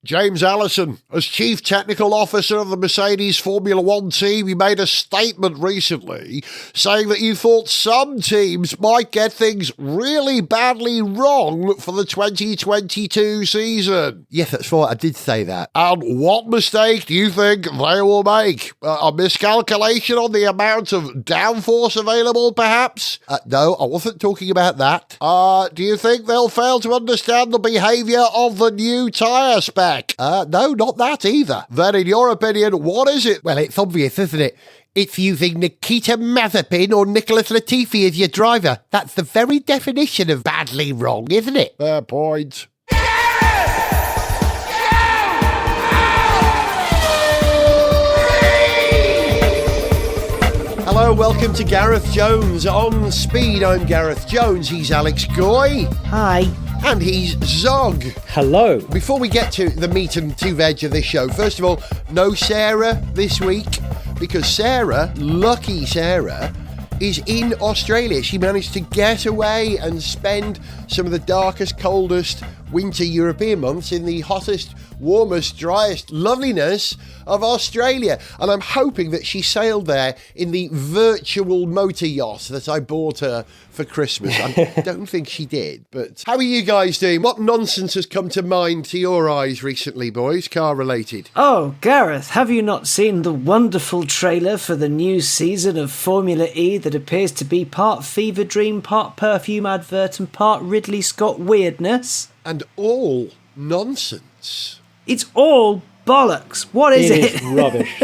James Allison, as Chief Technical Officer of the Mercedes Formula One team, you made a statement recently saying that you thought some teams might get things really badly wrong for the 2022 season. Yes, that's right, I did say that. And what mistake do you think they will make? A miscalculation on the amount of downforce available, perhaps? No, I wasn't talking about that. Do you think they'll fail to understand the behaviour of the new tyre spec? No, not that either. Then, in your opinion, what is it? Well, it's obvious, isn't it? It's using Nikita Mazepin or Nicholas Latifi as your driver. That's the very definition of badly wrong, isn't it? Fair point. Hello, welcome to Gareth Jones on Speed. I'm Gareth Jones, he's Alex Goy. Hi. And he's Zog. Hello. Before we get to the meat and two veg of this show, first of all, no Sarah this week, because Sarah, lucky Sarah, is in Australia. She managed to get away and spend some of the darkest, coldest winter European months in the hottest, warmest, driest loveliness of Australia. And I'm hoping that she sailed there in the virtual motor yacht that I bought her for Christmas. I don't think she did, but how are you guys doing? What nonsense has come to mind to your eyes recently, boys, car related? Oh, Gareth, have you not seen the wonderful trailer for the new season of Formula E that appears to be part fever dream, part perfume advert and part Ridley Scott weirdness? And all nonsense. It's all bollocks. What is it? It is rubbish.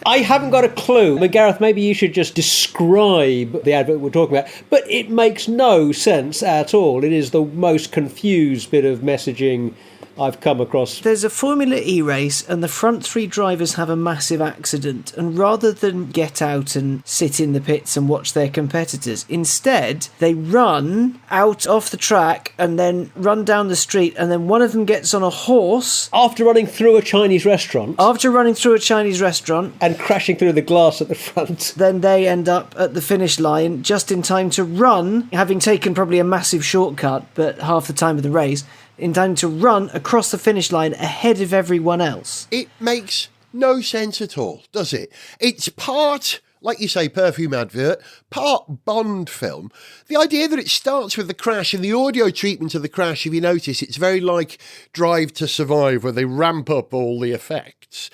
I haven't got a clue. I mean, Gareth, maybe you should just describe the advert we're talking about. But it makes no sense at all. It is the most confused bit of messaging I've come across. There's a Formula E race and the front three drivers have a massive accident, and rather than get out and sit in the pits and watch their competitors, instead they run out off the track and then run down the street, and then one of them gets on a horse After running through a Chinese restaurant and and crashing through the glass at the front. then they end up at the finish line just in time to run, having taken probably a massive shortcut but half the time of the race, in time to run across the finish line ahead of everyone else. It makes no sense at all, does it? It's part, like you say, perfume advert, part Bond film. The idea that it starts with the crash and the audio treatment of the crash, if you notice, it's very like Drive to Survive, where they ramp up all the effects.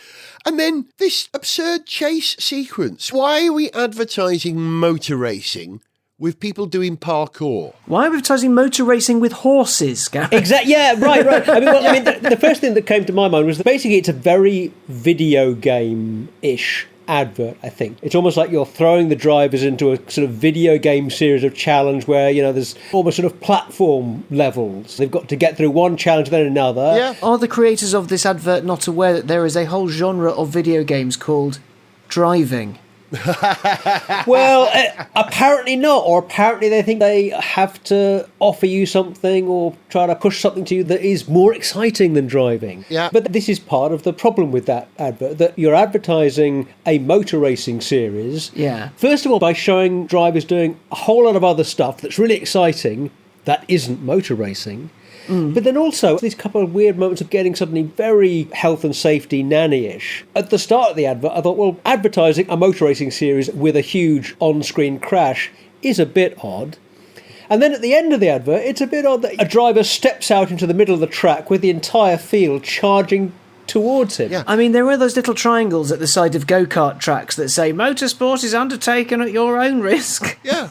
And then this absurd chase sequence. Why are we advertising motor racing with people doing parkour? Why are we advertising motor racing with horses, Gareth? Exactly. Yeah, right. I mean, the first thing that came to my mind was that basically it's a very video game-ish advert, I think. It's almost like you're throwing the drivers into a sort of video game series of challenge where, you know, there's almost sort of platform levels. They've got to get through one challenge, then another. Yeah. Are the creators of this advert not aware that there is a whole genre of video games called driving? Well, apparently not, or apparently they think they have to offer you something or try to push something to you that is more exciting than driving. Yeah. But this is part of the problem with that advert, that you're advertising a motor racing series. Yeah. First of all, by showing drivers doing a whole lot of other stuff that's really exciting that isn't motor racing. But then also these couple of weird moments of getting something very health and safety nanny-ish. At the start of the advert, I thought, well, advertising a motor racing series with a huge on-screen crash is a bit odd. And then at the end of the advert, it's a bit odd that a driver steps out into the middle of the track with the entire field charging towards him. Yeah. I mean, there are those little triangles at the side of go-kart tracks that say, motorsport is undertaken at your own risk. Yeah.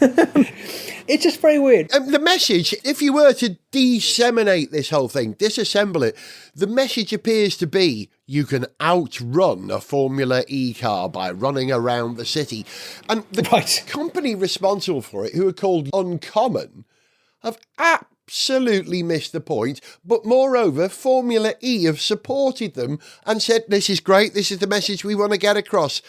It's just very weird. The message, if you were to disseminate this whole thing, disassemble it, the message appears to be you can outrun a Formula E car by running around the city. And the company responsible for it, who are called Uncommon, have absolutely missed the point. But moreover, Formula E have supported them and said, this is great, this is the message we want to get across.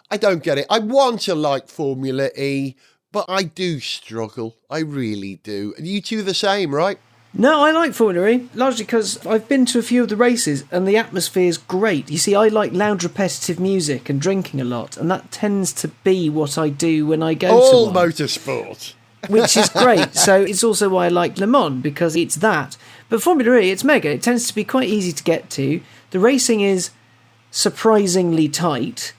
I don't get it. I want to like Formula E, but I do struggle. I really do. And you two the same, right? No, I like Formula E, largely because I've been to a few of the races and the atmosphere is great. You see, I like loud, repetitive music and drinking a lot, and that tends to be what I do when I go All to one. motorsport. Which is great. So it's also why I like Le Mans, because it's that. But Formula E, it's mega. It tends to be quite easy to get to. The racing is surprisingly tight.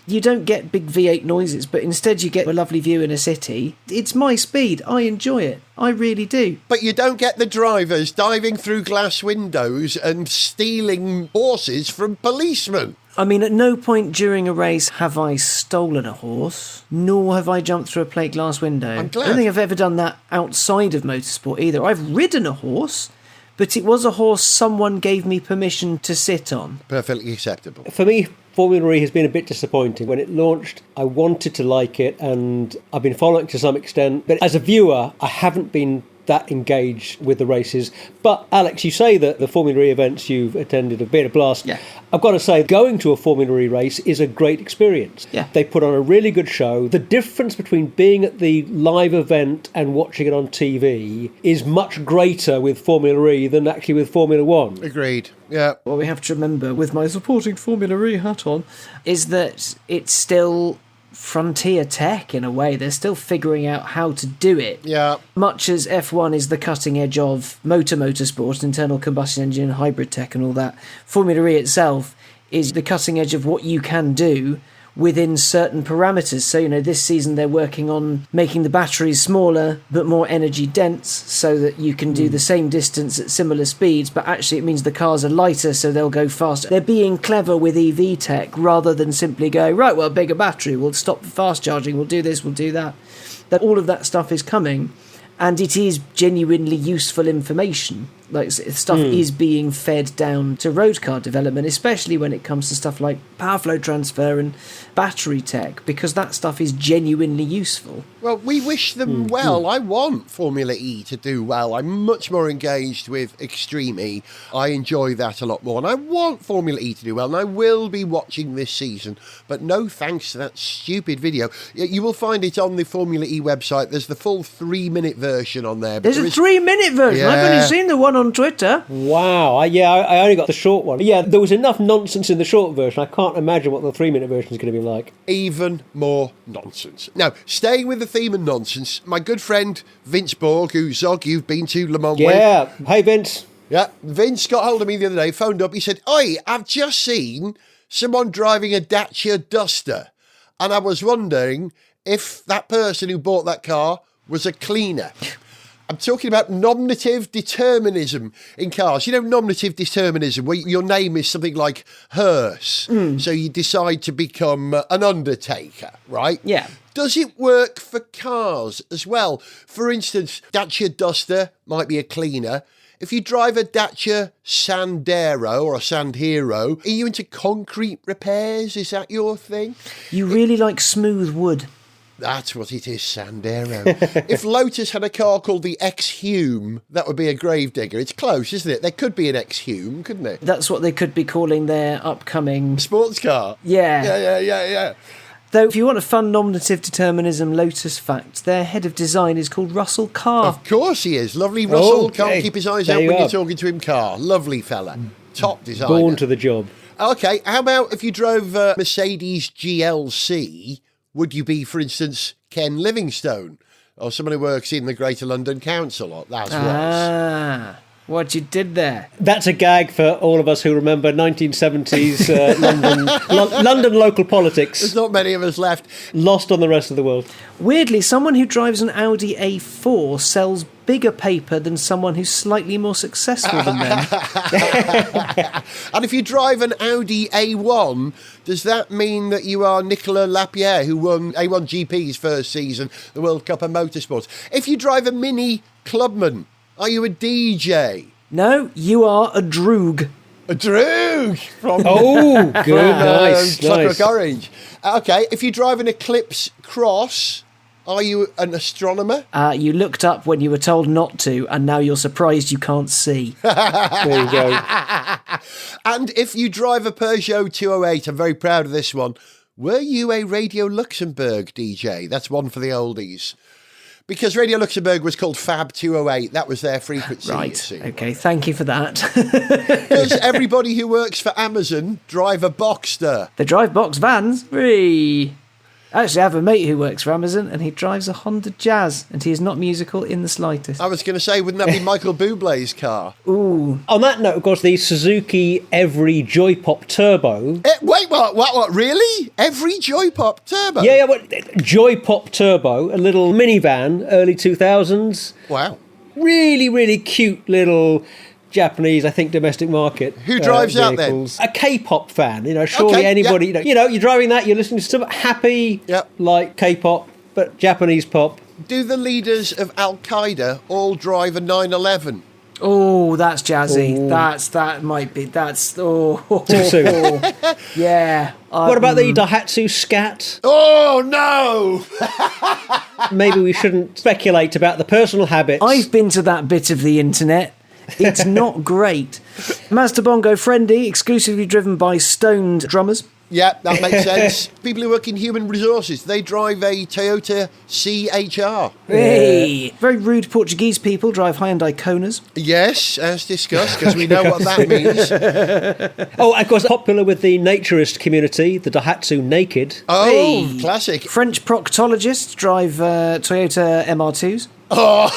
You don't get big V8 noises, but instead you get a lovely view in a city. It's my speed. I enjoy it. I really do. But you don't get the drivers diving through glass windows and stealing horses from policemen. I mean, at no point during a race have I stolen a horse, nor have I jumped through a plate glass window. I'm glad. I don't think I've ever done that outside of motorsport either. I've ridden a horse, but it was a horse someone gave me permission to sit on. Perfectly acceptable. For me, Formula E has been a bit disappointing. When it launched, I wanted to like it, and I've been following it to some extent. But as a viewer, I haven't been that engaged with the races. But Alex, you say that the Formula E events you've attended have been a blast. Yeah. I've got to say, going to a Formula E race is a great experience. Yeah. They put on a really good show. The difference between being at the live event and watching it on TV is much greater with Formula E than actually with Formula One. Agreed. Yeah. What we have to remember, with my supporting Formula E hat on, is that it's still frontier tech in a way. They're still figuring out how to do it. Yeah. Much as F1 is the cutting edge of motorsport, internal combustion engine, hybrid tech and all that, Formula E itself is the cutting edge of what you can do within certain parameters. So, this season they're working on making the batteries smaller but more energy dense so that you can do the same distance at similar speeds, but actually it means the cars are lighter so they'll go faster. They're being clever with EV tech rather than simply going, right, well, bigger battery, we'll stop fast charging, we'll do this, we'll do that. That all of that stuff is coming, and it is genuinely useful information. Like, stuff is being fed down to road car development, especially when it comes to stuff like power flow transfer and battery tech, because that stuff is genuinely useful. Well, we wish them well. I want Formula E to do well. I'm much more engaged with Extreme E. I enjoy that a lot more. And I want Formula E to do well. And I will be watching this season. But no thanks to that stupid video. You will find it on the Formula E website. There's the full 3-minute version on there. There's a 3-minute version. Yeah. I've only seen the one on Twitter. Wow. I only got the short one. Yeah, there was enough nonsense in the short version. I can't imagine what the 3-minute version is going to be like. Even more nonsense. Now, staying with the theme of nonsense, my good friend Vince Borg, who, Zog, you've been to Le Mans with. Yeah. Hey, Vince. Yeah, Vince got hold of me the other day, phoned up, he said, "Oi, I've just seen someone driving a Dacia Duster, and I was wondering if that person who bought that car was a cleaner." I'm talking about nominative determinism in cars. Nominative determinism, where your name is something like Hearse, so you decide to become an undertaker, right? Yeah. Does it work for cars as well? For instance, Dacia Duster might be a cleaner. If you drive a Dacia Sandero or a Sandero, are you into concrete repairs? Is that your thing? You really like smooth wood. That's what it is, Sandero. If Lotus had a car called the X-Hume, that would be a gravedigger. It's close, isn't it? There could be an X-Hume, couldn't it? That's what they could be calling their upcoming... Sports car. Yeah. Yeah. Though, if you want a fun nominative determinism Lotus fact, their head of design is called Russell Carr. Of course he is. Lovely Russell. Okay. Can't keep his eyes There out you when are. you're talking to him, Carr. Lovely fella. Top designer. Born to the job. Okay, how about if you drove a Mercedes GLC, would you be, for instance, Ken Livingstone? Or someone who works in the Greater London Council? That's what. Ah, what you did there. That's a gag for all of us who remember 1970s London local There's politics, not many of us left. lost on the rest of the world. Weirdly, someone who drives an Audi A4 sells bigger paper than someone who's slightly more successful than them. And if you drive an Audi A1, does that mean that you are Nicolas Lapierre, who won A1 GP's first season, the World Cup of Motorsports? If you drive a Mini Clubman, are you a DJ? No, you are a droog. A Droog! From Oh, good, nice. Clockwork Orange. Okay, if you drive an Eclipse Cross, are you an astronomer? You looked up when you were told not to, and now you're surprised you can't see. There you go. And if you drive a Peugeot 208, I'm very proud of this one, were you a Radio Luxembourg DJ? That's one for the oldies. Because Radio Luxembourg was called Fab 208. That was their frequency. you Right, see. okay, thank you for that. Does everybody who works for Amazon drive a Boxster? They drive box vans. Whee! Actually, I have a mate who works for Amazon, and he drives a Honda Jazz, and he is not musical in the slightest. I was going to say, wouldn't that be Michael Bublé's car? Ooh. On that note, of course, the Suzuki Every Joy Pop Turbo. Wait, what, really? Every Joy Pop Turbo? Yeah, Joy Pop Turbo, a little minivan, early 2000s. Wow. Really, really cute little Japanese, I think, domestic market. Who drives that then? A K-pop fan. Surely Okay, anybody. yeah. You're driving that. You're listening to some happy, like K-pop, but Japanese pop. Do the leaders of Al Qaeda all drive a 911? Oh, that's jazzy. Ooh. That might be. That's Too soon. yeah. What about the Daihatsu Scat? Oh no! Maybe we shouldn't speculate about the personal habits. I've been to that bit of the internet. It's not great. Mazda Bongo Friendly, exclusively driven by stoned drummers. Yeah, that makes sense. People who work in human resources, they drive a Toyota CHR. Hey! Very rude Portuguese people drive Hyundai Konas. Yes, as discussed, because we know what that means. Oh, of course, popular with the naturist community, the Daihatsu Naked. Oh, Hey. classic. French proctologists drive Toyota MR2s. Oh.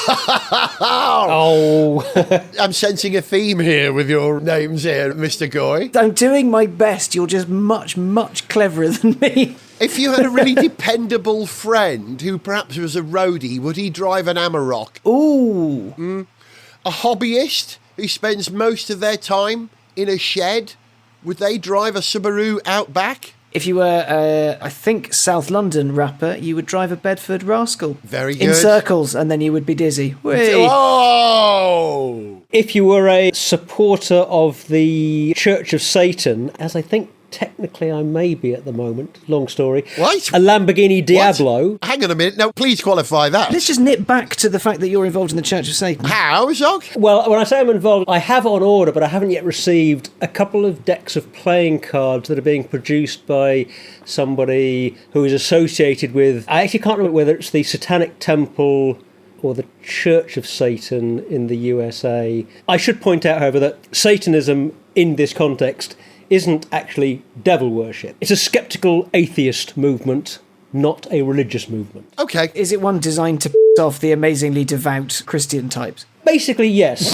I'm sensing a theme here with your names here, Mr. Goy. I'm doing my best. You're just much, much cleverer than me. If you had a really dependable friend who perhaps was a roadie, would he drive an Amarok? Ooh. A hobbyist who spends most of their time in a shed, would they drive a Subaru Outback? If you were, I think, South London rapper, you would drive a Bedford Rascal. Very good. In circles, and then you would be dizzy. Whee! Oh! If you were a supporter of the Church of Satan, as I think technically I may be at the moment, long story. What? A Lamborghini Diablo. What? Hang on a minute. No, please qualify that. Let's just nip back to the fact that you're involved in the Church of Satan. How, Zog? Well, when I say I'm involved, I have on order, but I haven't yet received a couple of decks of playing cards that are being produced by somebody who is associated with... I actually can't remember whether it's the Satanic Temple or the Church of Satan in the USA. I should point out, however, that Satanism in this context isn't actually devil worship. It's a skeptical atheist movement, not a religious movement. Okay. Is it one designed to piss off the amazingly devout Christian types? Basically, yes.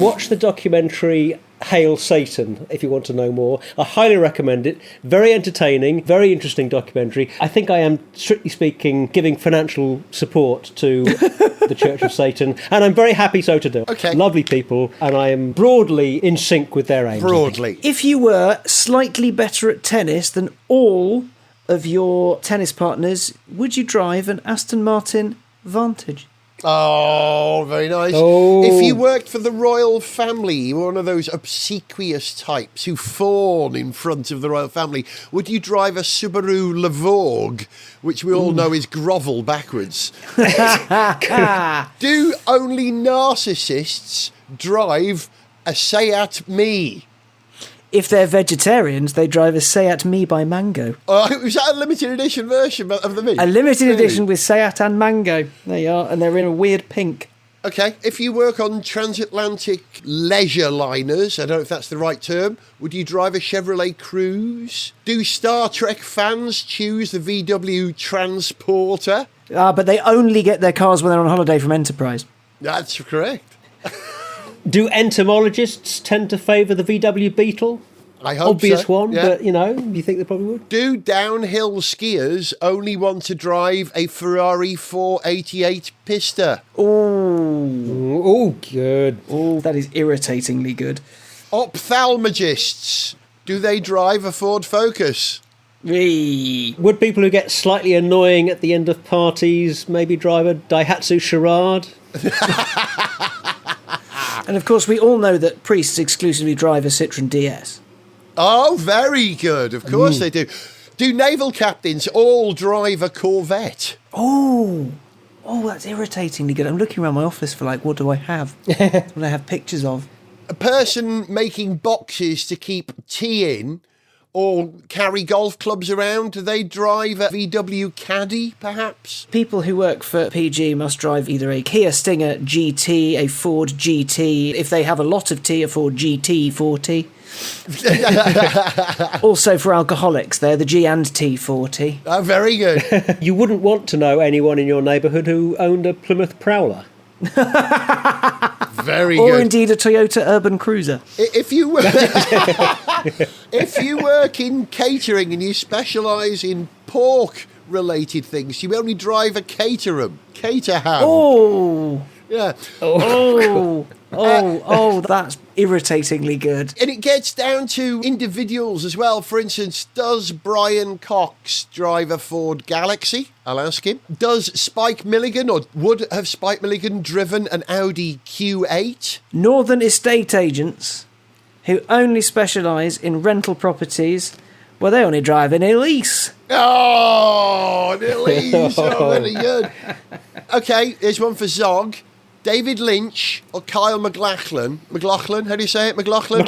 Watch the documentary Hail Satan if you want to know more. I highly recommend it. Very entertaining, very interesting documentary. I think I am, strictly speaking, giving financial support to the Church of Satan, and I'm very happy so to do. Okay. Lovely people, and I am broadly in sync with their aims. Broadly. If you were slightly better at tennis than all of your tennis partners, would you drive an Aston Martin Vantage? Oh, very nice. Oh. If you worked for the royal family, you were one of those obsequious types who fawn in front of the royal family, would you drive a Subaru Levorg, which we all know is grovel backwards? Do only narcissists drive a Seat Me? If they're vegetarians, they drive a Seat Me by Mango. Was that a limited edition version of the Me? A limited Really? edition with Seat and Mango. There you are, and they're in a weird pink. Okay, if you work on transatlantic leisure liners, I don't know if that's the right term, would you drive a Chevrolet Cruze? Do Star Trek fans choose the VW Transporter? But they only get their cars when they're on holiday from Enterprise. That's correct. Do entomologists tend to favour the VW Beetle? I hope Obvious so. one, Yeah. but, you think they probably would? Do downhill skiers only want to drive a Ferrari 488 Pista? Oh, good. Oh, that is irritatingly good. Ophthalmologists, do they drive a Ford Focus? Whee! Would people who get slightly annoying at the end of parties maybe drive a Daihatsu Charade? And of course, we all know that priests exclusively drive a Citroen DS. Oh, very good. Of course they do. Do naval captains all drive a Corvette? Oh, that's irritatingly good. I'm looking around my office for, what do I have? What do I have pictures of? A person making boxes to keep tea in or carry golf clubs around? Do they drive a VW Caddy, perhaps? People who work for PG must drive either a Kia Stinger GT, a Ford GT. If they have a lot of T, a Ford GT40. Also for alcoholics, they're the G and T40. Oh, very good. You wouldn't want to know anyone in your neighbourhood who owned a Plymouth Prowler. Very Or good. indeed a Toyota Urban Cruiser. If you work, if you work in catering and you specialise in pork-related things, you only drive a Caterham. Caterham. Oh, Yeah. that's irritatingly good. And it gets down to individuals as well. For instance, does Brian Cox drive a Ford Galaxy? I'll ask him. Does Spike Milligan, or would have Spike Milligan driven an Audi Q8? Northern estate agents who only specialise in rental properties, well, they only drive an Elise. Oh, Elise. Oh, very good. Okay, here's one for Zog. David Lynch or Kyle McLachlan. McLachlan, how do you say it? McLachlan?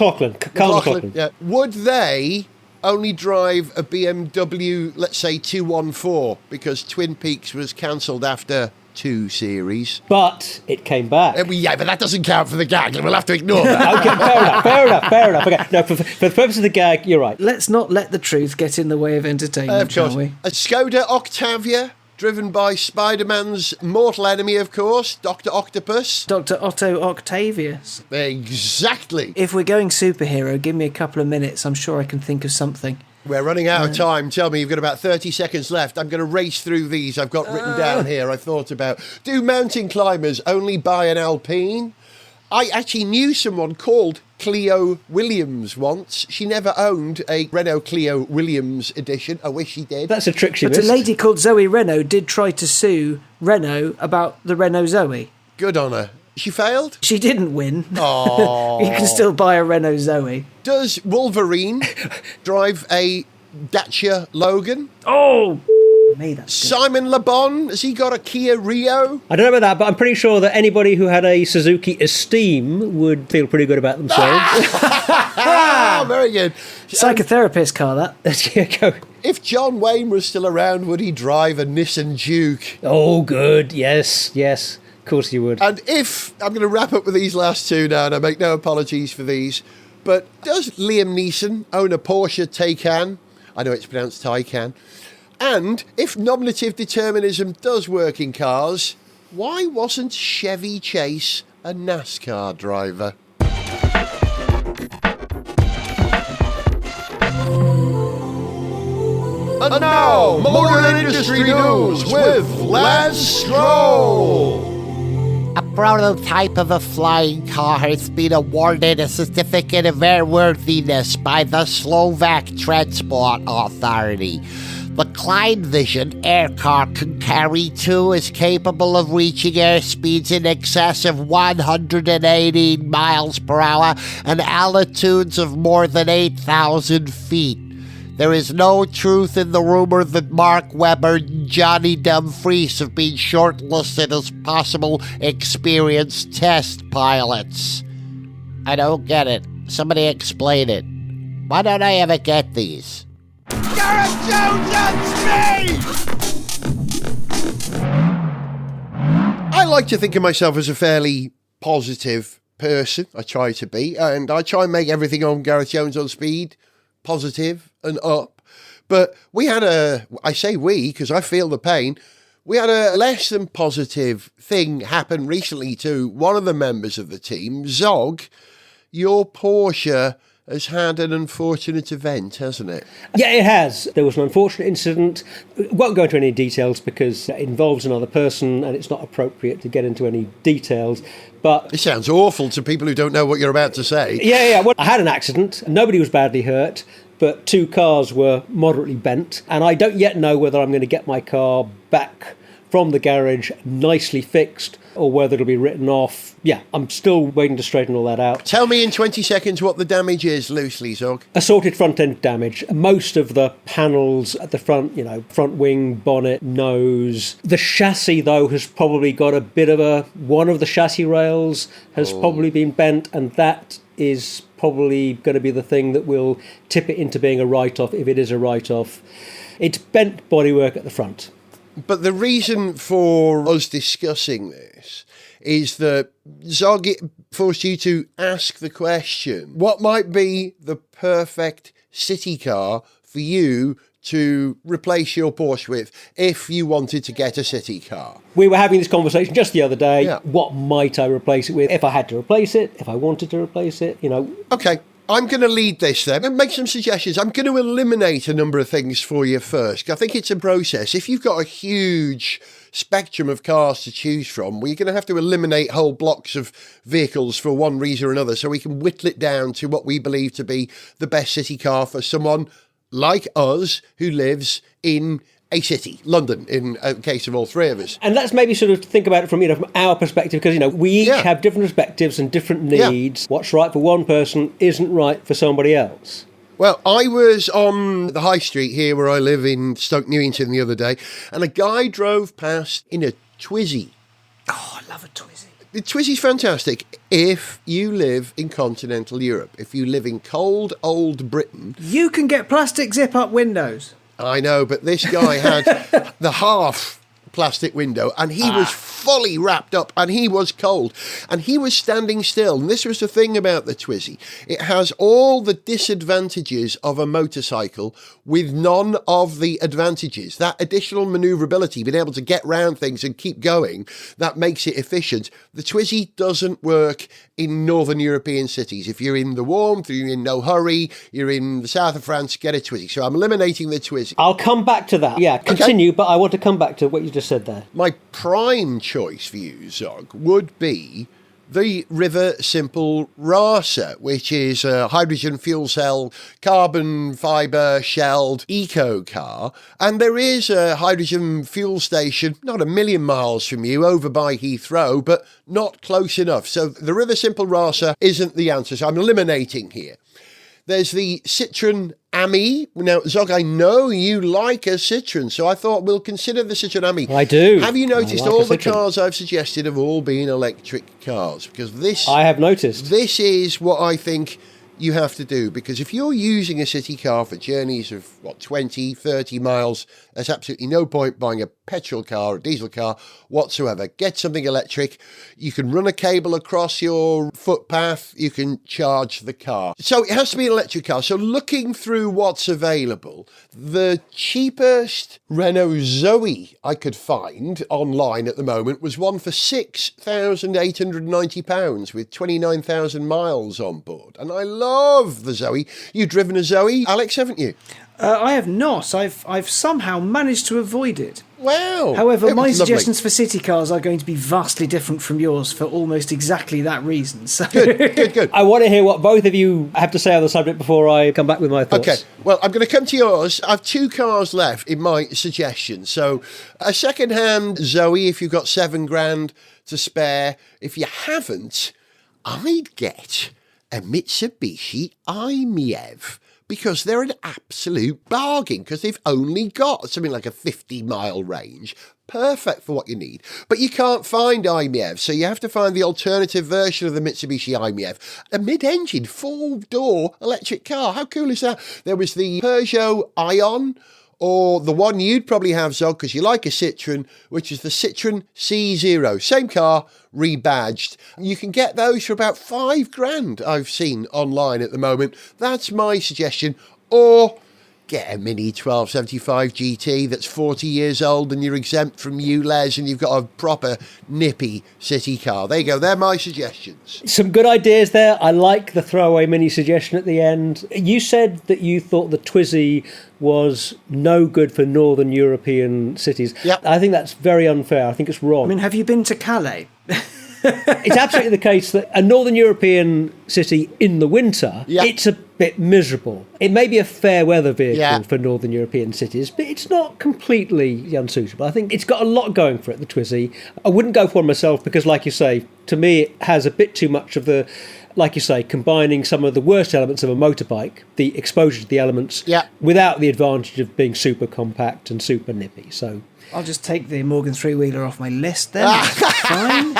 Kyle McLachlan. Yeah. Would they only drive a BMW, let's say 214, because Twin Peaks was cancelled after 2 series? But it came back. Yeah, but that doesn't count for the gag. We'll have to ignore that. Okay, fair enough. Okay. No, for the purpose of the gag, you're right. Let's not let the truth get in the way of entertainment, Of course. shall we? A Skoda Octavia, driven by Spider-Man's mortal enemy, of course, Dr. Octopus. Dr. Otto Octavius. Exactly. If we're going superhero, give me a couple of minutes. I'm sure I can think of something. We're running out of time. Tell me, you've got about 30 seconds left. I'm going to race through these I've got written down here. I thought about, do mountain climbers only buy an Alpine? I actually knew someone called Cleo Williams once. She never owned a Renault Clio Williams edition. I wish she did. That's a trick she But missed. a lady called Zoe Renault did try to sue Renault about the Renault Zoe. Good on her. She failed? She didn't win. Oh. You can still buy a Renault Zoe. Does Wolverine drive a Dacia Logan? Oh! Me, that's good. Simon Le Bon, has he got a Kia Rio? I don't know about that, but I'm pretty sure that anybody who had a Suzuki Esteem would feel pretty good about themselves. Ah, very good. Psychotherapist car, that. If John Wayne was still around, would he drive a Nissan Duke? Oh, good. Yes. Of course you would. And if, I'm going to wrap up with these last two now, and I make no apologies for these, but does Liam Neeson own a Porsche Taycan? I know it's pronounced Taycan. And if nominative determinism does work in cars, why wasn't Chevy Chase a NASCAR driver? And now, Motor Industry News with Lance Stroll. A prototype of a flying car has been awarded a certificate of airworthiness by the Slovak Transport Authority. The Klein Vision air car can carry 2, is capable of reaching airspeeds in excess of 118 miles per hour and altitudes of more than 8,000 feet. There is no truth in the rumor that Mark Webber and Johnny Dumfries have been shortlisted as possible experienced test pilots. I don't get it. Somebody explain it. Why don't I ever get these? Gareth Jones on speed! I like to think of myself as a fairly positive person. I try to be, and I try and make everything on Gareth Jones on Speed positive and up. But we had I say we because I feel the pain, we had a less than positive thing happen recently to one of the members of the team. Zog, your Porsche has had an unfortunate event, hasn't it? Yeah, it has. There was an unfortunate incident. Won't go into any details because it involves another person and it's not appropriate to get into any details. But It sounds awful to people who don't know what you're about to say. yeah. Well, I had an accident. Nobody was badly hurt, but 2 cars were moderately bent. And I don't yet know whether I'm going to get my car back from the garage nicely fixed or whether it'll be written off. Yeah, I'm still waiting to straighten all that out. Tell me in 20 seconds what the damage is, loosely, Zog. Assorted front-end damage. Most of the panels at the front, front wing, bonnet, nose. The chassis, though, has probably got a bit of one of the chassis rails has probably been bent, and that is probably going to be the thing that will tip it into being a write-off, if it is a write-off. It's bent bodywork at the front. But the reason for us discussing this is that Zog forced you to ask the question, what might be the perfect city car for you to replace your Porsche with if you wanted to get a city car? We were having this conversation just the other day. Yeah. What might I replace it with? If I had to replace it, if I wanted to replace it, Okay, I'm going to lead this then and make some suggestions. I'm going to eliminate a number of things for you first. I think it's a process. If you've got a huge spectrum of cars to choose from, we're going to have to eliminate whole blocks of vehicles for one reason or another, so we can whittle it down to what we believe to be the best city car for someone like us who lives in a city, London, in a case of all three of us. And let's maybe sort of think about it from our perspective, because, we each have different perspectives and different needs. What's right for one person isn't right for somebody else. Well, I was on the high street here where I live in Stoke Newington the other day, and a guy drove past in a Twizy. Oh, I love a Twizy. The Twizy's fantastic if you live in continental Europe. If you live in cold, old Britain... You can get plastic zip-up windows. I know, but this guy had the half plastic window, and he was fully wrapped up, and he was cold, and he was standing still. And this was the thing about the Twizy. It has all the disadvantages of a motorcycle with none of the advantages. That additional manoeuvrability, being able to get round things and keep going, that makes it efficient. The Twizy doesn't work in northern European cities. If you're in the warmth, you're in no hurry, you're in the south of France, get a Twizy. So I'm eliminating the Twizy. I'll come back to that. Yeah, continue, but I want to come back to what you just said there. My prime choice for you, Zog, would be the River Simple Rasa, which is a hydrogen fuel cell, carbon fibre shelled eco car. And there is a hydrogen fuel station not a million miles from you over by Heathrow, but not close enough. So the River Simple Rasa isn't the answer. So I'm eliminating here. There's the Citroën Ami. Now, Zog, I know you like a Citroën, so I thought we'll consider the Citroën Ami. I do. Have you noticed like all the cars I've suggested have all been electric cars? Because this... I have noticed. This is what I think you have to do, because if you're using a city car for journeys of, 20, 30 miles, there's absolutely no point buying a petrol car or a diesel car whatsoever. Get something electric. You can run a cable across your footpath. You can charge the car. So it has to be an electric car. So looking through what's available, the cheapest Renault Zoe I could find online at the moment was one for £6,890 with 29,000 miles on board. And I love the Zoe. You've driven a Zoe, Alex, haven't you? I have not. I've somehow managed to avoid it. Wow. However, It my was lovely. suggestions for city cars are going to be vastly different from yours for almost exactly that reason. So. Good. I want to hear what both of you have to say on the subject before I come back with my thoughts. Okay, well, I'm going to come to yours. I've two cars left in my suggestions. So a second-hand Zoe, if you've got £7,000 to spare. If you haven't, I'd get a Mitsubishi i-MiEV, because they're an absolute bargain, because they've only got something like a 50-mile range. Perfect for what you need. But you can't find i-MiEV, so you have to find the alternative version of the Mitsubishi i-MiEV. A mid-engine, four-door electric car. How cool is that? There was the Peugeot Ion, or the one you'd probably have, Zog, because you like a Citroën, which is the Citroën C0. Same car, rebadged. You can get those for about £5,000 I've seen online at the moment. That's my suggestion. Or get a Mini 1275 GT that's 40 years old and you're exempt from ULEZ and you've got a proper nippy city car. There you go. They're my suggestions. Some good ideas there. I like the throwaway mini suggestion at the end. You said that you thought the Twizy was no good for northern European cities. Yep. I think that's very unfair. I think it's wrong. I mean, have you been to Calais? It's absolutely the case that a northern European city in the winter, it's a bit miserable. It may be a fair weather vehicle for northern European cities, but it's not completely unsuitable. I think it's got a lot going for it, the Twizy. I wouldn't go for it myself because, like you say, to me it has a bit too much of the, like you say, combining some of the worst elements of a motorbike, the exposure to the elements, without the advantage of being super compact and super nippy. So I'll just take the Morgan three-wheeler off my list then. Fine.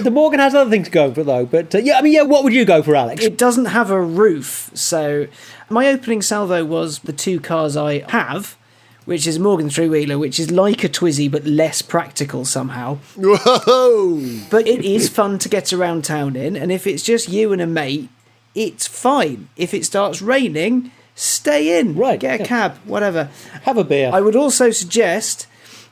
The Morgan has other things going for it, though. But what would you go for, Alex? It doesn't have a roof, so my opening salvo was the two cars I have, which is Morgan three-wheeler, which is like a Twizy but less practical somehow. Whoa! But it is fun to get around town in, and if it's just you and a mate, it's fine. If it starts raining, stay in. Right, Get a cab, whatever. Have a beer. I would also suggest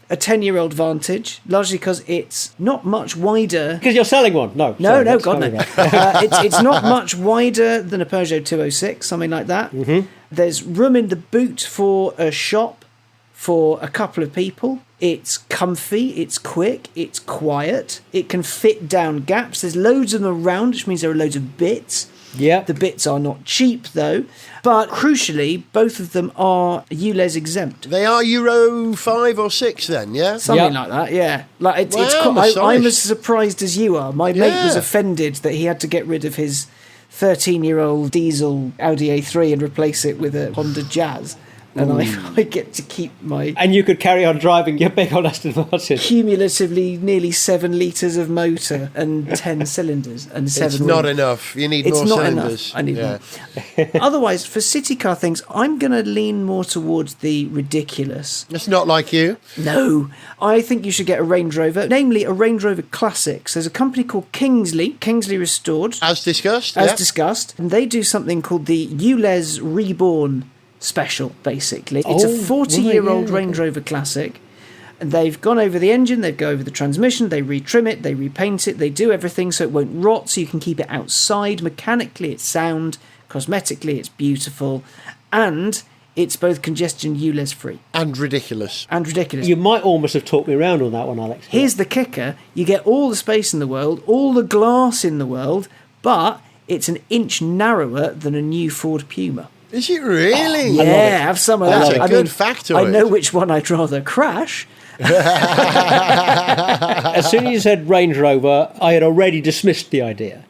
a 10-year-old Vantage, largely because it's not much wider. Because you're selling one. No, God, no. It's not much wider than a Peugeot 206, something like that. Mm-hmm. There's room in the boot for a shop for a couple of people. It's comfy, it's quick, it's quiet. It can fit down gaps. There's loads of them around, which means there are loads of bits. Yeah. The bits are not cheap, though. But crucially, both of them are ULEZ exempt. They are Euro 5 or 6 then, yeah? Something like that, yeah. Like Wow, I'm as surprised as you are. My mate was offended that he had to get rid of his 13-year-old diesel Audi A3 and replace it with a Honda Jazz. And I get to keep my... And you could carry on driving your big old Aston Martin. Cumulatively nearly 7 litres of motor and 10 cylinders and 7 It's not enough. You need it's more not cylinders. Enough. I need more. Otherwise, for city car things, I'm going to lean more towards the ridiculous. It's not like you. No, I think you should get a Range Rover, namely a Range Rover Classics. There's a company called Kingsley Restored. As discussed. Discussed. And they do something called the ULEZ Reborn special, basically. It's a 40-year-old Range Rover Classic, and they've gone over the engine, they go over the transmission, they retrim it, they repaint it, they do everything so it won't rot, so you can keep it outside. Mechanically it's sound, cosmetically it's beautiful, and it's both congestion ULEZ free. And ridiculous. You might almost have talked me around on that one, Alex. Here's the kicker. You get all the space in the world, all the glass in the world, but it's an inch narrower than a new Ford Puma. Is it really? Yeah, have some of that. That's a good factoid. I know which one I'd rather crash. As soon as you said Range Rover, I had already dismissed the idea.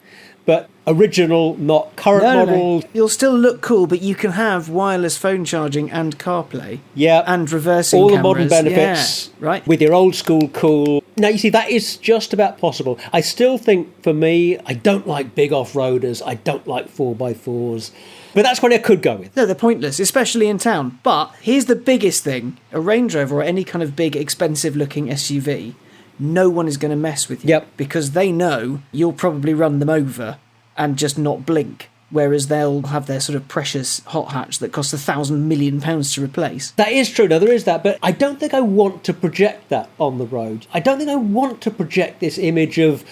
But original, not current model. No. You'll still look cool, but you can have wireless phone charging and CarPlay. Yeah. And reversing all cameras. The modern benefits. Yeah, right. With your old school cool. Now, you see, that is just about possible. I still think, for me, I don't like big off-roaders. I don't like 4x4s. But that's what I could go with. No, they're pointless, especially in town. But here's the biggest thing. A Range Rover or any kind of big, expensive-looking SUV, no one is going to mess with you. Yep. Because they know you'll probably run them over and just not blink. Whereas they'll have their sort of precious hot hatch that costs £1,000 million to replace. That is true. Now, there is that. But I don't think I want to project that on the road. I don't think I want to project this image of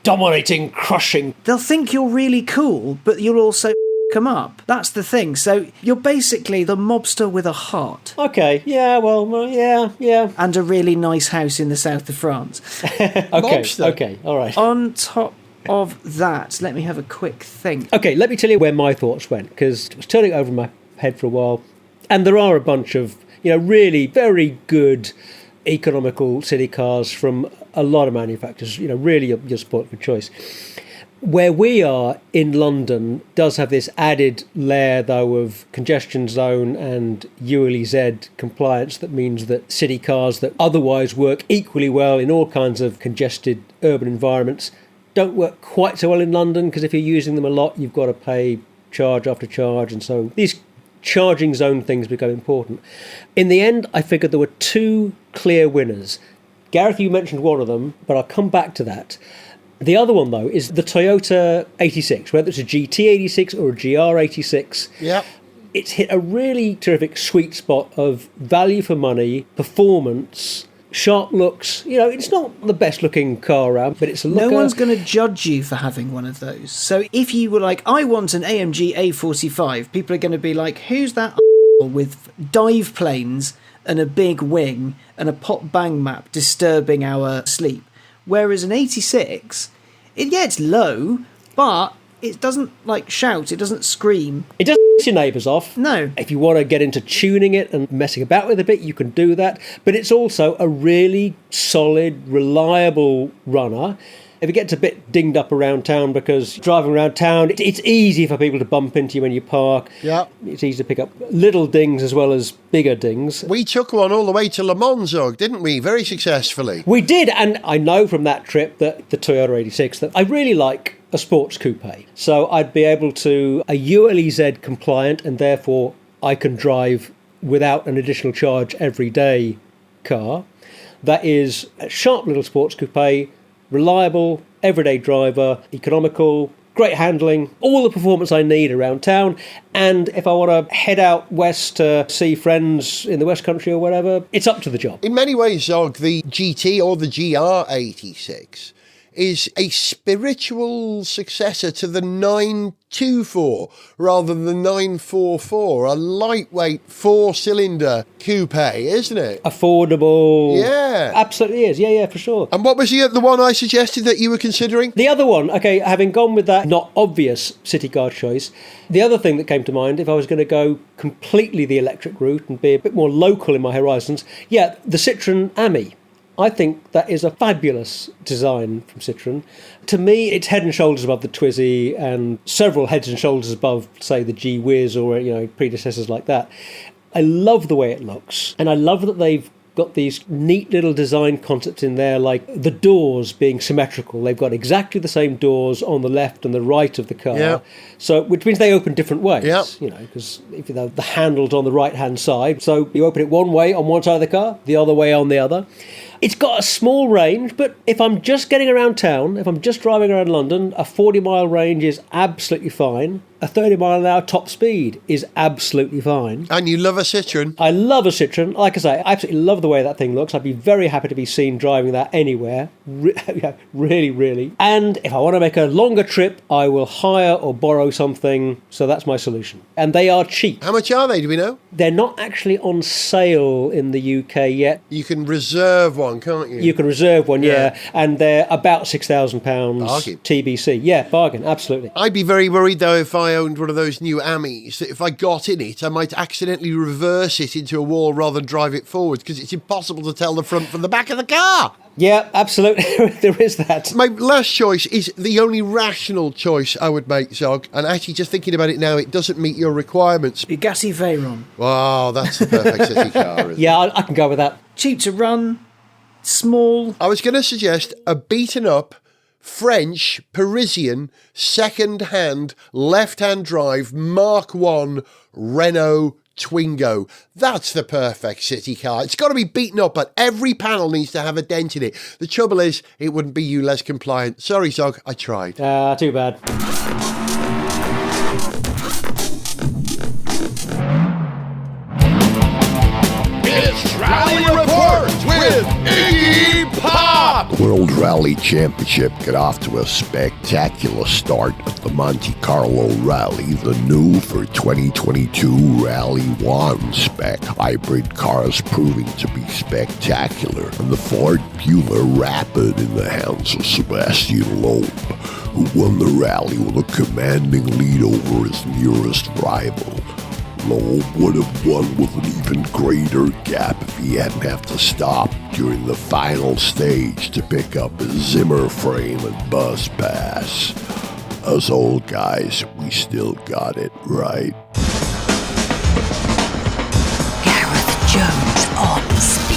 dominating, crushing. They'll think you're really cool, but you'll also them up. That's the thing. So you're basically the mobster with a heart. Okay. Yeah, well, yeah. And a really nice house in the south of France. Okay, all right. On top of that, let me have a quick think. Okay, let me tell you where my thoughts went, because it was turning over my head for a while. And there are a bunch of, really very good economical city cars from a lot of manufacturers. Really you're spoilt for choice. Where we are in London does have this added layer, though, of congestion zone and ULEZ compliance that means that city cars that otherwise work equally well in all kinds of congested urban environments don't work quite so well in London, because if you're using them a lot, you've got to pay charge after charge, and so these charging zone things become important. In the end, I figured there were two clear winners. Gareth, you mentioned one of them, but I'll come back to that. The other one, though, is the Toyota 86, whether it's a GT86 or a GR86. Yeah. It's hit a really terrific sweet spot of value for money, performance, sharp looks. It's not the best looking car around, but it's a looker. No one's going to judge you for having one of those. So if you were like, I want an AMG A45, people are going to be like, who's that with dive planes and a big wing and a pop bang map disturbing our sleep? Whereas an 86, it's low, but it doesn't shout, it doesn't scream. It doesn't piss your neighbours off. No. If you want to get into tuning it and messing about with it a bit, you can do that. But it's also a really solid, reliable runner. if it gets a bit dinged up around town, because driving around town, it's easy for people to bump into you when you park. Yeah. It's easy to pick up little dings as well as bigger dings. We took one all the way to Le Mans, Zog, didn't we? Very successfully. We did, and I know from that trip that the Toyota 86 that I really like a sports coupe. So I'd be able to, a ULEZ compliant, and therefore I can drive without an additional charge every day car. That is a sharp little sports coupe, reliable, everyday driver, economical, great handling, all the performance I need around town. And if I want to head out west to see friends in the West Country or whatever, it's up to the job. In many ways, Zog, the GT or the GR86 is a spiritual successor to the 924 rather than the 944, a lightweight four-cylinder coupe, isn't it? Affordable. Yeah. Absolutely is. Yeah, for sure. And what was the one I suggested that you were considering? The other one, okay, having gone with that not obvious city car choice, the other thing that came to mind, if I was going to go completely the electric route and be a bit more local in my horizons, yeah, the Citroën Ami. I think that is a fabulous design from Citroën. To me, it's head and shoulders above the Twizy and several heads and shoulders above, say, the G-Wiz or, predecessors like that. I love the way it looks, and I love that they've got these neat little design concepts in there, like the doors being symmetrical. They've got exactly the same doors on the left and the right of the car, yeah. So which means they open different ways. Yeah. Because if the handle's on the right-hand side, so you open it one way on one side of the car, the other way on the other. It's got a small range, but if I'm just getting around town, if I'm just driving around London, a 40-mile range is absolutely fine. A 30-mile-an-hour top speed is absolutely fine. And you love a Citroën. I love a Citroën. Like I say, I absolutely love the way that thing looks. I'd be very happy to be seen driving that anywhere. Really, really. And if I want to make a longer trip, I will hire or borrow something. So that's my solution. And they are cheap. How much are they, do we know? They're not actually on sale in the UK yet. You can reserve one, can't you? You can reserve one, yeah. And they're about £6,000 Bargain. TBC. Yeah, bargain, absolutely. I'd be very worried, though, if I owned one of those new Amis, that if I got in it, I might accidentally reverse it into a wall rather than drive it forward, because it's impossible to tell the front from the back of the car. Yeah, absolutely. There is that. My last choice is the only rational choice I would make, Zog. And actually, just thinking about it now, it doesn't meet your requirements. Bugatti Veyron. Wow, that's the perfect city car, isn't it? Yeah, I can go with that. Cheap to run, small. I was going to suggest a beaten up French, Parisian, second-hand, left-hand drive, Mark I Renault Twingo. That's the perfect city car. It's got to be beaten up, but every panel needs to have a dent in it. The trouble is, it wouldn't be ULEZ compliant. Sorry, Zog, I tried. Too bad. It's Rally Report with Iggy Pop! The World Rally Championship got off to a spectacular start at the Monte Carlo Rally, the new for 2022 Rally 1 spec. Hybrid cars proving to be spectacular, and the Ford Puma Rapid in the hands of Sebastian Loeb, who won the rally with a commanding lead over his nearest rival. Loeb would have won with an even greater gap if he hadn't have to stop during the final stage to pick up his Zimmer frame and bus pass. Us old guys, we still got it right. Gareth Jones on speed.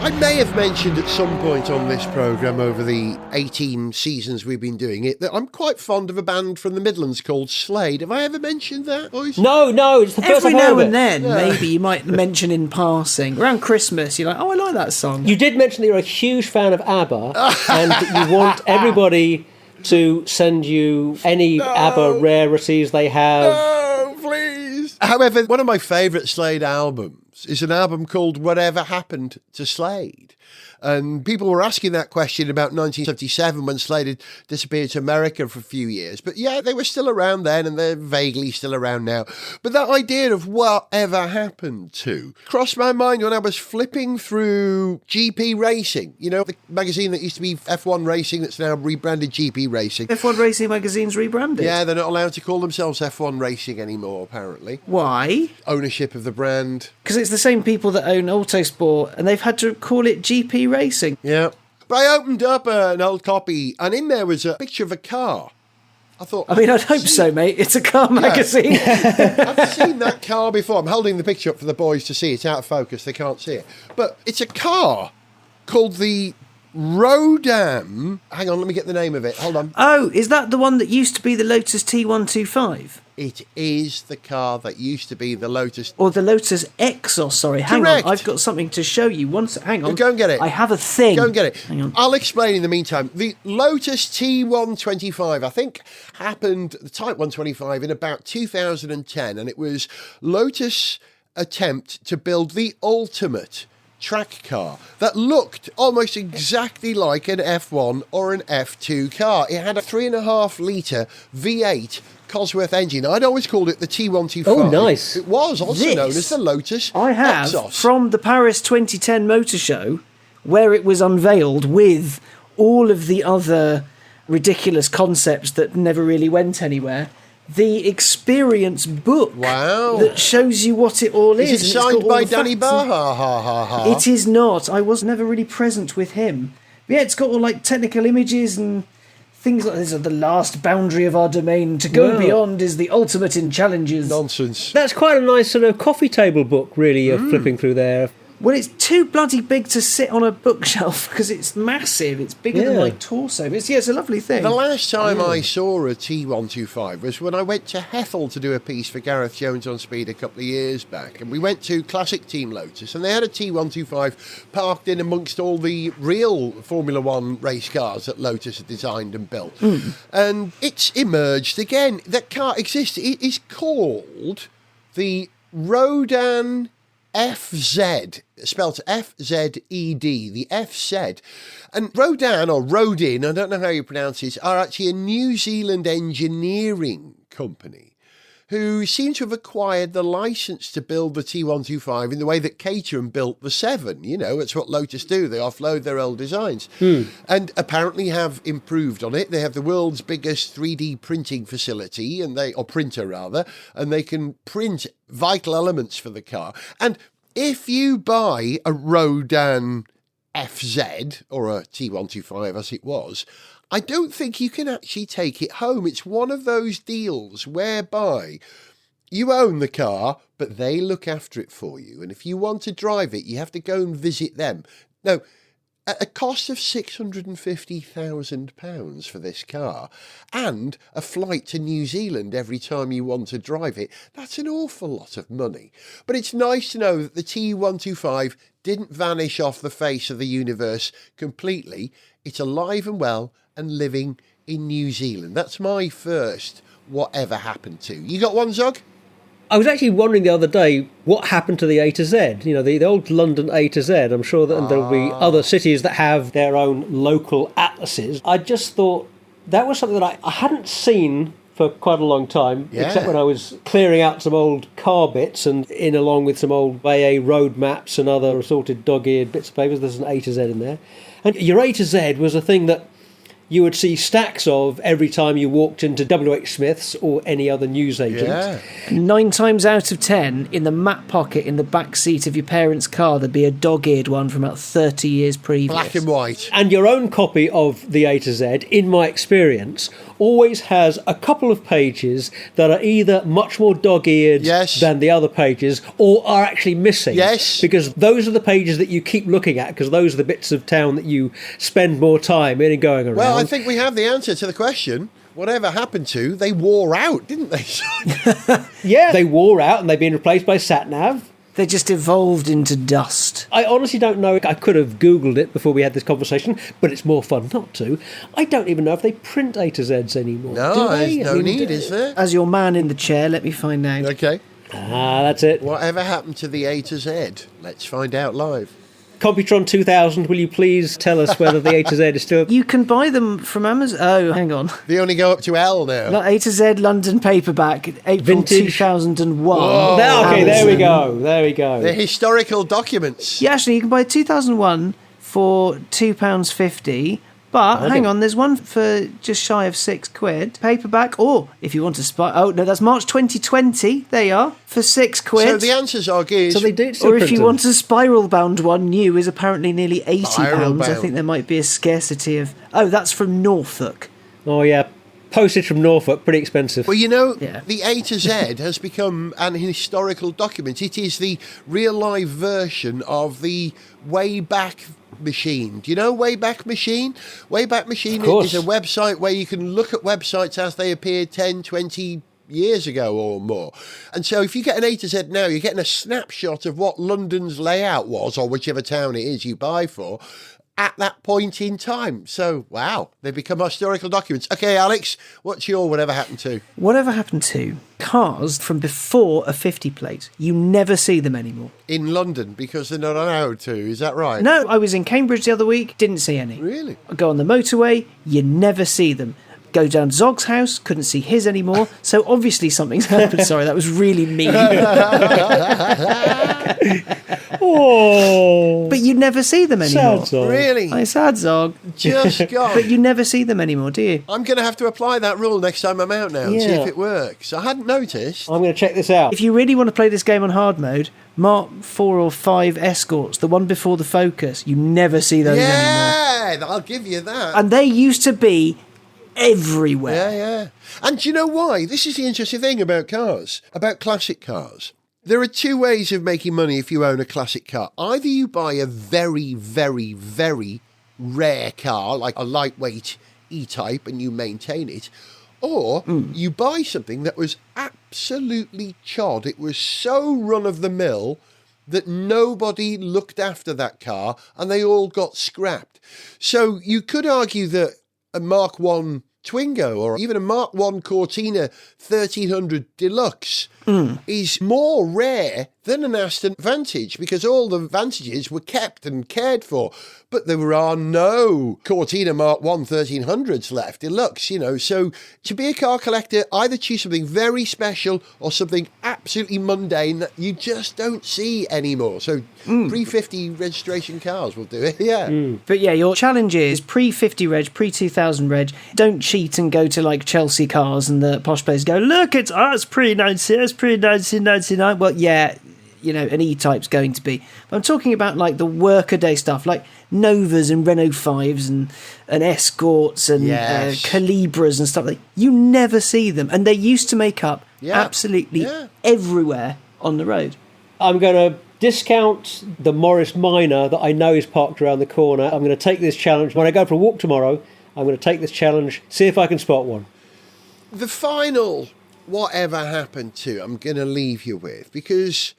I may have mentioned at some point on this programme over the 18 seasons we've been doing it that I'm quite fond of a band from the Midlands called Slade. Have I ever mentioned that, boys? No, it's the first Every I've heard now of it. and then, maybe you might mention in passing. Around Christmas, you're like, oh, I like that song. You did mention that you're a huge fan of ABBA and that you want everybody to send you any ABBA rarities they have. No, please. However, one of my favourite Slade albums is an album called Whatever Happened to Slade. And people were asking that question about 1977 when Slade had disappeared to America for a few years. But yeah, they were still around then and they're vaguely still around now. But that idea of whatever happened to crossed my mind when I was flipping through GP Racing. You know, the magazine that used to be F1 Racing that's now rebranded GP Racing. F1 Racing magazine's rebranded. Yeah, they're not allowed to call themselves F1 Racing anymore, apparently. Why? Ownership of the brand. Because it's the same people that own Autosport and they've had to call it GP racing. Yeah. But I opened up an old copy, and in there was a picture of a car. I thought... I mean, I'd hope so, mate. It's a car magazine. I've seen that car before. I'm holding the picture up for the boys to see. It's out of focus. They can't see it. But it's a car called the Rodam... Hang on, let me get the name of it. Hold on. Oh, is that the one that used to be the Lotus T125? It is the car that used to be the Lotus... Or the Lotus Exos, sorry. Hang Correct. on, I've got something to show you. Hang on. Go and get it. I have a thing. Go and get it. Hang on. I'll explain in the meantime. The Lotus T125, I think, happened, the Type 125, in about 2010, and it was Lotus' attempt to build the ultimate track car that looked almost exactly like an F1 or an F2 car. It had a 3.5 litre V8 Cosworth engine. I'd always called it the T125. Oh, nice. It was also known as the Lotus I have Exos. from the Paris 2010 Motor Show, where it was unveiled with all of the other ridiculous concepts that never really went anywhere, the experience book that shows you what it all is. Is it signed by Danny Baha? It is not. I was never really present with him. But yeah, it's got all like technical images and things like this. The last boundary of our domain. To go beyond is the ultimate in challenges. Nonsense. That's quite a nice sort of coffee table book, really, flipping through there. Well, it's too bloody big to sit on a bookshelf because it's massive. It's bigger than Yeah. my torso. It's a lovely thing. The last time I saw a T125 was when I went to Hethel to do a piece for Gareth Jones on Speed a couple of years back. And we went to Classic Team Lotus, and they had a T125 parked in amongst all the real Formula One race cars that Lotus had designed and built. And it's emerged again. That car exists. It is called the Rodan FZ, spelled F-Z-E-D, the FZ. And Rodan, or Rodin, I don't know how you pronounce it, are actually a New Zealand engineering company who seem to have acquired the license to build the T125 in the way that Caterham built the 7. You know, it's what Lotus do. They offload their old designs. And apparently have improved on it. They have the world's biggest 3D printing facility, or printer rather, and they can print vital elements for the car. And if you buy a Rodan FZ, or a T125 as it was, I don't think you can actually take it home. It's one of those deals whereby you own the car, but they look after it for you. And if you want to drive it, you have to go and visit them. Now, at a cost of £650,000 for this car and a flight to New Zealand every time you want to drive it, that's an awful lot of money. But it's nice to know that the T125 didn't vanish off the face of the universe completely. It's alive and well and living in New Zealand. That's my first whatever happened to. You got one, Zog? I was actually wondering the other day what happened to the A to Z. You know, the old London A to Z. I'm sure that there'll be other cities that have their own local atlases. I just thought that was something that I hadn't seen for quite a long time, except when I was clearing out some old car bits and in along with some old AA road maps and other assorted dog-eared bits of papers. There's an A to Z in there. And your A to Z was a thing that you would see stacks of every time you walked into WH Smith's or any other newsagent. Yeah. 9 times out of 10, in the map pocket in the back seat of your parents' car, there'd be a dog-eared one from about 30 years previous. Black and white. And your own copy of the A to Z, in my experience, always has a couple of pages that are either much more dog-eared than the other pages, or are actually missing. Yes. Because those are the pages that you keep looking at, because those are the bits of town that you spend more time in and going around. Well, I think we have the answer to the question. Whatever happened to, they wore out, didn't they? Yeah, they wore out and they've been replaced by sat-nav. They just evolved into dust. I honestly don't know. I could have Googled it before we had this conversation, but it's more fun not to. I don't even know if they print A to Zs anymore. No, there's no need, is there? As your man in the chair, let me find out. Okay. That's it. Whatever happened to the A to Z? Let's find out live. Computron 2000, will you please tell us whether the A to Z is still... You can buy them from Amazon. Oh, hang on. They only go up to L now. No, A to Z London paperback, April Vintage. 2001. Whoa. Okay, there we Amazon. go. There we go. They're historical documents. Yeah, actually, you can buy 2001 for £2.50, But hang on, there's one for just shy of £6, paperback, or if you want to spy... Oh, no, that's March 2020. There you are, for £6. So the answers are gears. So they do still Or if print you them. want a spiral-bound one, new is apparently nearly £80. Spiral-bound. I think there might be a scarcity of... Oh, that's from Norfolk. Oh, yeah. Postage from Norfolk, pretty expensive. Well, you know, Yeah. the A to Z has become an historical document. It is the real-life version of the Wayback Machine. Do you know Wayback Machine? Wayback Machine Of course. is a website where you can look at websites as they appeared 10, 20 years ago or more. And so if you get an A to Z now, you're getting a snapshot of what London's layout was, or whichever town it is you buy for, at that point in time. So, wow, they've become historical documents. Okay, Alex, what's your whatever happened to? Whatever happened to cars from before a 50 plate? You never see them anymore. In London, because they're not allowed to, is that right? No, I was in Cambridge the other week, didn't see any. Really? I go on the motorway, you never see them. Go down Zog's house, couldn't see his anymore. So obviously something's happened. Sorry, that was really mean. Oh, But you never see them anymore. sad song. Really? I'm sad, Zog. Just gone. But you never see them anymore, do you? I'm going to have to apply that rule next time I'm out now and see Yeah. if it works. I hadn't noticed. I'm going to check this out. If you really want to play this game on hard mode, Mark 4 or 5 Escorts, the one before the Focus, you never see those anymore. Yeah, I'll give you that. And they used to be everywhere. Yeah, yeah. And do you know why? This is the interesting thing about cars, about classic cars. There are two ways of making money if you own a classic car. Either you buy a very, very, very rare car, like a lightweight E-Type, and you maintain it, or you buy something that was absolutely chod. It was so run-of-the-mill that nobody looked after that car, and they all got scrapped. So you could argue that a Mark 1 Twingo or even a Mark 1 Cortina 1300 Deluxe is more rare than an Aston Vantage, because all the Vantages were kept and cared for. But there are no Cortina Mark 1 1300s left, Deluxe, you know. So to be a car collector, either choose something very special or something absolutely mundane that you just don't see anymore. So pre-50 registration cars will do it, yeah. But yeah, your challenge is pre-50 reg, pre-2000 reg. Don't cheat and go to like Chelsea cars and the posh players go, look, it's pre-1999. Well, yeah, you know, an E-Type's going to be. But I'm talking about like the workaday stuff, like Novas and Renault 5s and Escorts and Yes. Calibras and stuff. Like, you never see them. And they used to make up absolutely everywhere on the road. I'm going to discount the Morris Minor that I know is parked around the corner. I'm going to take this challenge. When I go for a walk tomorrow, I'm going to take this challenge, see if I can spot one. The final whatever happened to I'm going to leave you with, because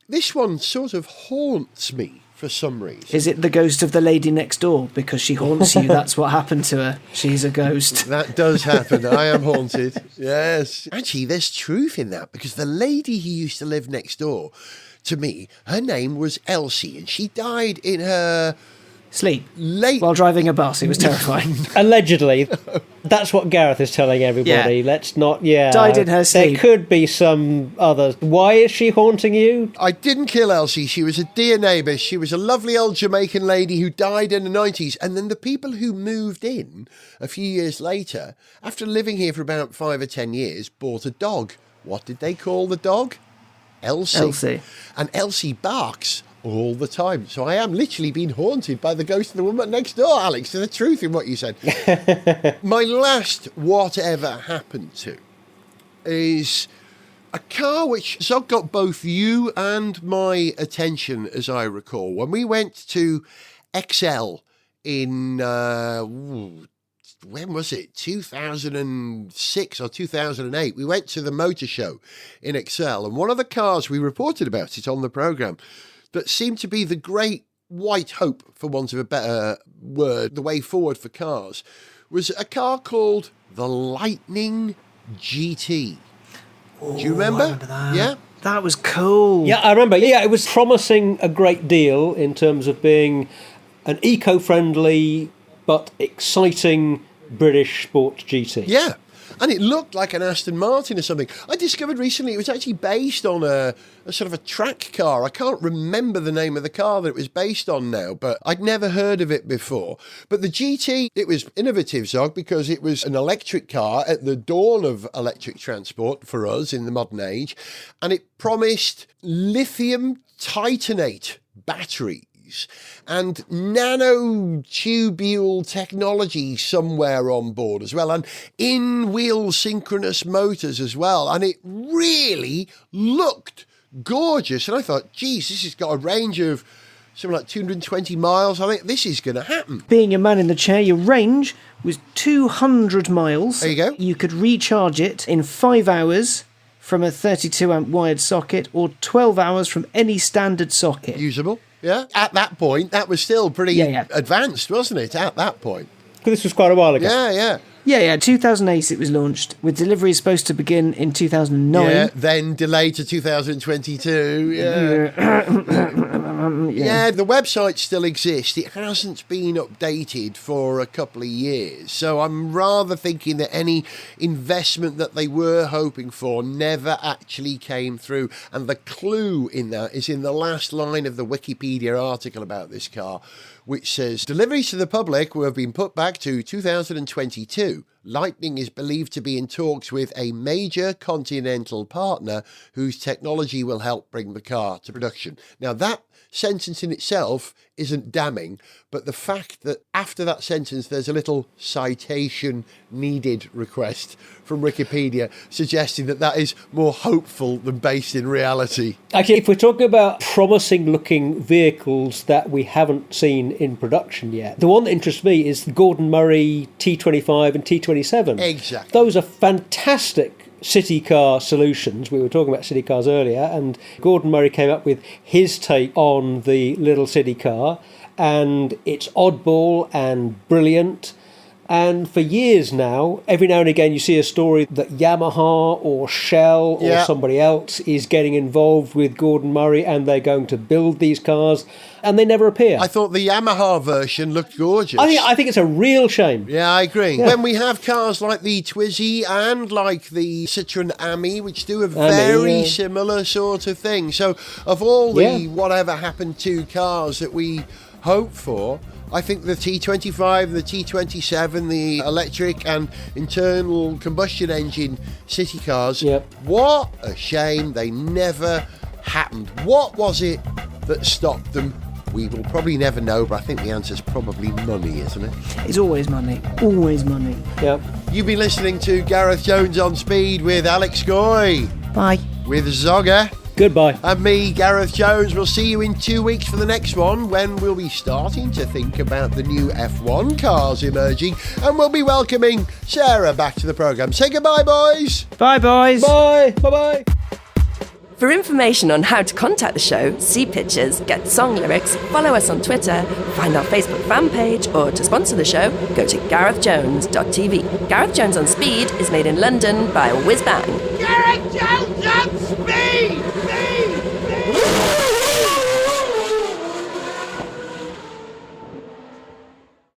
this one sort of haunts me for some reason. Is it the ghost of the lady next door? Because she haunts you, that's what happened to her. She's a ghost. That does happen. I am haunted. Yes. Actually, there's truth in that, because the lady who used to live next door to me, her name was Elsie, and she died in her Sleep. late... While driving a bus. It was terrifying. Allegedly. That's what Gareth is telling everybody. Yeah. Let's not, Died in her sleep. There could be some others. Why is she haunting you? I didn't kill Elsie. She was a dear neighbour. She was a lovely old Jamaican lady who died in the 90s. And then the people who moved in a few years later, after living here for about 5 or 10 years, bought a dog. What did they call the dog? Elsie. Elsie. And Elsie barks all the time. So I am literally being haunted by the ghost of the woman next door, Alex, to the truth in what you said. My last whatever happened to is a car which Zog got both you and my attention, as I recall. When we went to XL in, when was it? 2006 or 2008. We went to the motor show in XL, and one of the cars, we reported about it on the programme, that seemed to be the great white hope, for want of a better word, the way forward for cars, was a car called the Lightning GT. Do you remember? I remember that. Yeah? That was cool. Yeah, I remember. Yeah, it was promising a great deal in terms of being an eco-friendly but exciting British sports GT. Yeah. And it looked like an Aston Martin or something. I discovered recently it was actually based on a sort of a track car. I can't remember the name of the car that it was based on now, but I'd never heard of it before. But the GT, it was innovative, Zog, because it was an electric car at the dawn of electric transport for us in the modern age, and it promised lithium titanate batteries and nanotubule technology somewhere on board as well, and in-wheel synchronous motors as well. And it really looked gorgeous. And I thought, geez, this has got a range of something like 220 miles. I think this is going to happen. Being a man in the chair, your range was 200 miles. There you go. You could recharge it in 5 hours from a 32 amp wired socket, or 12 hours from any standard socket. Usable, yeah. At that point, that was still pretty Yeah. advanced, wasn't it, at that point? This was quite a while ago. Yeah. Yeah, 2008 it was launched, with delivery supposed to begin in 2009. Yeah, then delayed to 2022. Yeah, the website still exists. It hasn't been updated for a couple of years. So I'm rather thinking that any investment that they were hoping for never actually came through. And the clue in that is in the last line of the Wikipedia article about this car, which says, deliveries to the public will have been put back to 2022. Lightning is believed to be in talks with a major continental partner whose technology will help bring the car to production. Now, that sentence in itself isn't damning, but the fact that after that sentence there's a little citation needed request from Wikipedia suggesting that that is more hopeful than based in reality. Actually, if we're talking about promising-looking vehicles that we haven't seen in production yet, the one that interests me is the Gordon Murray T25 and T27. Exactly. Those are fantastic city car solutions. We were talking about city cars earlier, and Gordon Murray came up with his take on the little city car, and it's oddball and brilliant. And for years now, every now and again you see a story that Yamaha or Shell or somebody else is getting involved with Gordon Murray and they're going to build these cars, and they never appear. I thought the Yamaha version looked gorgeous. I think it's a real shame. Yeah, I agree. Yeah. When we have cars like the Twizy and like the Citroen Ami, which do a very similar sort of thing. So of all the whatever happened to cars that we hope for, I think the T25, the T27, the electric and internal combustion engine city cars, what a shame they never happened. What was it that stopped them? We will probably never know, but I think the answer's probably money, isn't it? It's always money. Always money. Yeah. You've been listening to Gareth Jones on Speed with Alex Goy, Bye. with Zogger, Goodbye. and me, Gareth Jones. We'll see you in 2 weeks for the next one, when we'll be starting to think about the new F1 cars emerging, and we'll be welcoming Sarah back to the programme. Say goodbye, boys. Bye, boys. Bye. Bye-bye. For information on how to contact the show, see pictures, get song lyrics, follow us on Twitter, find our Facebook fan page, or to sponsor the show, go to garethjones.tv. Gareth Jones on Speed is made in London by Whiz Bang. Gareth Jones on Speed!